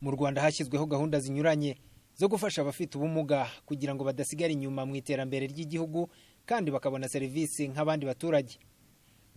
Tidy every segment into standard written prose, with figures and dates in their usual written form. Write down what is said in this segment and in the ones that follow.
Mu Rwanda hashyizweho gahunda zinyuranye zo gufasha abafite ubumuga kugira ngo badasigara inyuma mu iterambere ry'igihugu kandi bakabona serivisi nk'abandi baturage.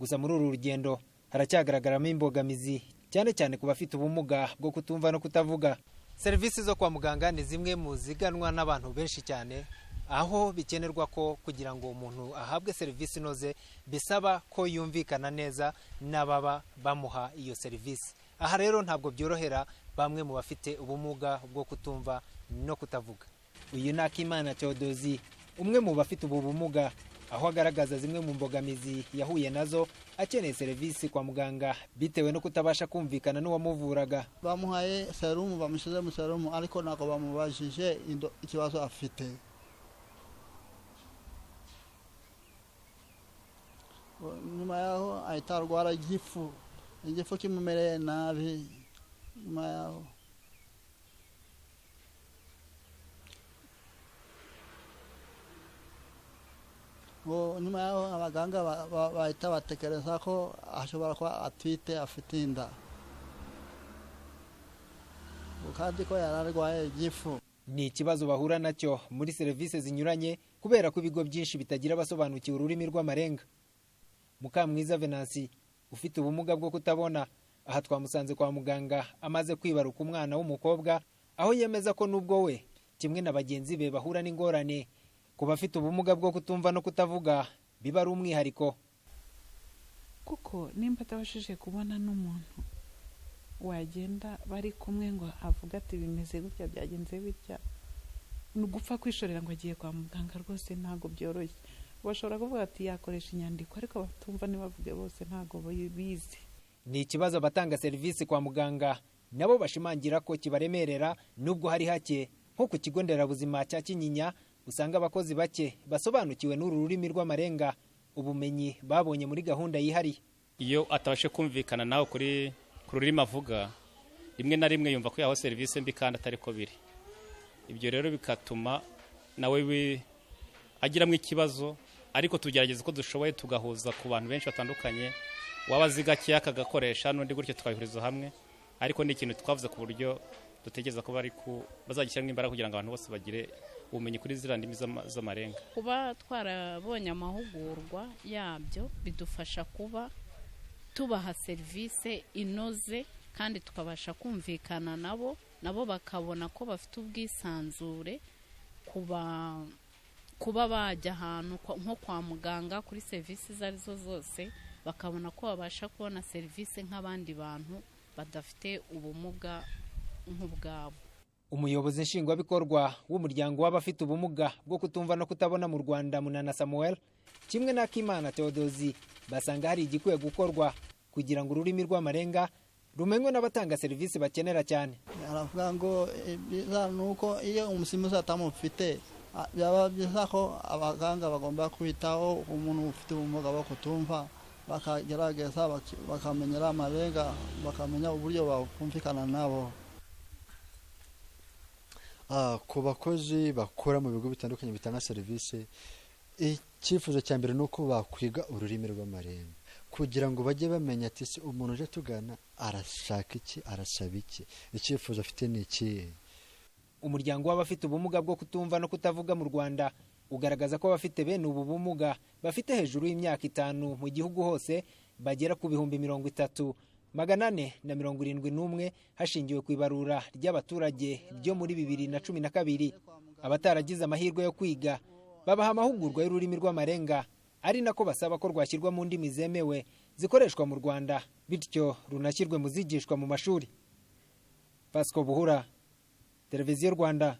Gusa muri uru rugendo haracyagaragaramo imbogamizi cyane cyane ku bafite ubumuga bwo kutumva no kutavuga. Serivisi zo kwa muganga ni zimwe mu ziganwa n'abantu benshi cyane, aho bikenerwa ko kugira ngo umuntu ahabwe serivisi inoze bisaba ko yumvikana neza n'ababa bamuha iyo serivisi. Aha rero ntabwo byorohera bamwe mu bafite ubumuga bwo kutumva no kutavuga. Uyu ni Akimana Theodosi, umwe mu bafite ubu bumuga, aho agaragaza zimwe mu mbogamizi yahuye nazo akeneye serivisi kwa muganga bitewe no kutabasha kumvikana n'uwamuvuraga. Bamuhaye serumu, bamushyize mu serumu ariko nako bamubajije ikibazo afite. Nyuma yaho ahita arwara igifu kimumereye nabi. Nyuma yaho abaganga bahita batekereza ko ashobora kuba atwite, afite inda kandi ko yararwaye igifu. Ni ikibazo bahura nacyo muri serivisi zinyuranye kubera ko ibigo byinshi bitagira abasobanukiwe ururimi rw'amarenga. Mukamwiza Venansi ufite ubumuga bwo kutabona, aha twamusanze kwa muganga amaze kwibaruka umwana w'umukobwa, aho yemeza ko nubwo we kimwe na bagenzi be bahura n'ingorane, ku bafite ubumuga bwo kutumva no kutavuga biba ari umwihariko. Kuko nimba atabashije kubona n'umuntu wagenda bari kumwe ngo avuga ati bimeze gutya, byagenze bitya, ni ugupfa kwishorera ngo agiye kwa muganga, rwose ntabwo byoroshye. Bashobora kuvuga ati yakoresha inyandiko ariko batumva ntibavuge bose ntabwo bizi. Ni ikibazo abatanga serivisi kwa muganga nabo bashimangira ko kibaremerera nubwo hari hake, nko ku kigo nderabuzima cya Kinyinya usanga abakozi bake basobanukiwe n'uru rurimi rw'amarenga, ubumenyi babonye muri gahunda yihariye. Iyo atabashe kumvikana nawe ku rurimi avuga, rimwe na rimwe yumva ko yaho serivisi mbi kandi atari ko biri. Ibyo rero bikatuma nawe agiramo ikibazo, ariko tugerageza uko dushoboye tugahuza ku bantu benshi batandukanye, waba azi gake akagakoresha n'undi gutyo tukabihuriza hamwe, ariko ni ikintu twavuze ku buryo dutekereza ko bazagishyiramo imbaraga kugira ngo abantu bose bagire ubumenyi kuri ziriya ndimi z'amarenga. Kuba twarabonye amahugurwa yabyo bidufasha kuba tubaha serivisi inoze kandi tukabasha kumvikana nabo bakabona ko bafite ubwisanzure kuba bajya ahantu nko kwa muganga kuri serivisi izo arizo zose, bakabona ko babasha kubona serivisi nk'abandi bantu badafite ubumuga nk'ubwabo. Umuyobozi nshingwabikorwa w'umuryango w'abafite ubumuga bwo kutumva no kutabona mu Rwanda, Munana Samuel, kimwe na Akimana Theodosi, basanga hari igikwiye gukorwa kugira ngo ururimi rw'amarenga rumenywe n'abatanga serivisi bakenera cyane. Aravuga ngo nuko iyo umusimuzi atamufite byaba byiza ko abaganga bagomba kwitaho umuntu ufite ubumuga bwo kutumva, bakagerageza bakamenyera amarenga, bakamenya uburyo bakumvikana nabo. Ku bakozi bakora mu bigo bitandukanye bitanga serivisi, icyifuzo cya mbere ni uko bakwiga ururimi rw'amarenga kugira ngo bajye bamenya ati umuntu uje tugana arashaka iki, arasaba iki, icyifuzo afite ni iki. Umuryango w'abafite ubumuga bwo kutumva no kutavuga mu Rwanda ugaragaza ko abafite bene ubu bumuga bafite hejuru y'imyaka 5 mu gihugu hose bagera ku 30,471 hashingiwe ku ibarura ry'abaturage ryo muri 2012. Abataragize amahirwe yo kwiga babaha amahugurwa y'ururimi rw'amarenga, ari nako basaba ko rwashyirwa mu ndimi zemewe zikoreshwa mu Rwanda, bityo runashyirwe mu zigishwa mu mashuri. Pasco Buhura, Televiziyo Rwanda.